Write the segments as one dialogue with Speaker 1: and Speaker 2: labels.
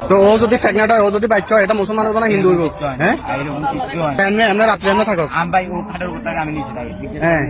Speaker 1: তো ও যদি প্রেগনেন্ট হয়, ও যদি বাচ্চা হয়, এটা মুসলমান হইব না হিন্দু হইব? হ্যাঁ, এমনি রাত্রে এমনি থাকো। হ্যাঁ,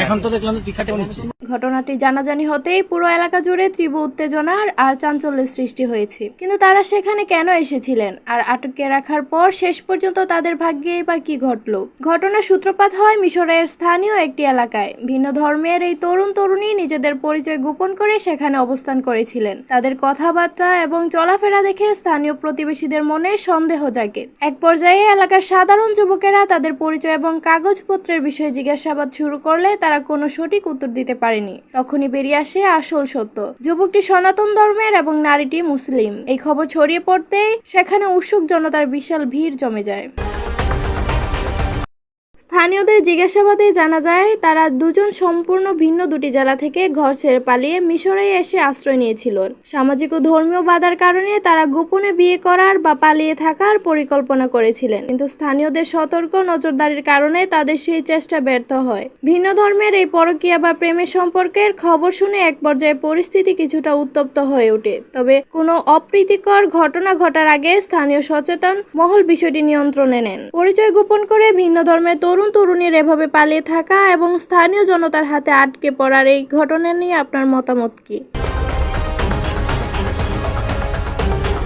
Speaker 1: এখন তো দেখলাম টিকাটেও নিচ্ছে।
Speaker 2: ঘটনাটি জানাজানি হতেই পুরো এলাকা জুড়ে তীব্র উত্তেজনার আর চাঞ্চল্যের সৃষ্টি হয়েছে। কিন্তু তারা সেখানে কেন এসেছিলেন আর আটকে রাখার পর শেষ পর্যন্ত তাদের ভাগ্যেই বা কি ঘটলো? ঘটনার সূত্রপাত হয় মিশরের স্থানীয় একটি এলাকায়। ভিন্ন ধর্মের এই তরুণ তরুণী নিজেদের পরিচয় গোপন করে সেখানে অবস্থান করেছিলেন। তাদের কথাবার্তা এবং চলাফেরা দেখে স্থানীয় প্রতিবেশীদের মনে সন্দেহ জাগে। এক পর্যায়ে এলাকার সাধারণ যুবকেরা তাদের পরিচয় এবং কাগজপত্রের বিষয়ে জিজ্ঞাসাবাদ শুরু করলে তারা কোনো সঠিক উত্তর দিতে পারেনি। তখনই বেরিয়ে আসে আসল সত্য। যুবকটি সনাতন ধর্মের এবং নারীটি মুসলিম। এই খবর ছড়িয়ে পড়তেই সেখানে উৎসুক জনতার বিশাল ভিড় জমে যায়। স্থানীয়দের জিজ্ঞাসাবাদে জানা যায় তারা দুজন সম্পূর্ণ ভিন্ন দুটি জেলা থেকে ঘর ছেড়ে পালিয়ে মিশরে এসে আশ্রয় নিয়েছিল। সামাজিক ও ধর্মীয় বাধার কারণে তারা গোপনে বিয়ে করার বা পালিয়ে থাকার পরিকল্পনা করেছিলেন, কিন্তু স্থানীয়দের সতর্ক নজরদারির কারণে তাদের সেই চেষ্টা ব্যর্থ হয়। ভিন্ন ধর্মের এই পরকীয়া বা প্রেমের সম্পর্কের খবর শুনে এক পর্যায়ে পরিস্থিতি কিছুটা উত্তপ্ত হয়ে ওঠে। তবে কোনো অপ্রীতিকর ঘটনা ঘটার আগে স্থানীয় সচেতন মহল বিষয়টি নিয়ন্ত্রণে নেন। পরিচয় গোপন করে ভিন্ন ধর্মের তরুণ তরুণীর এভাবে পালিয়ে থাকা এবং স্থানীয় জনতার হাতে আটকে পড়ার এই ঘটনা নিয়ে আপনার মতামত কি?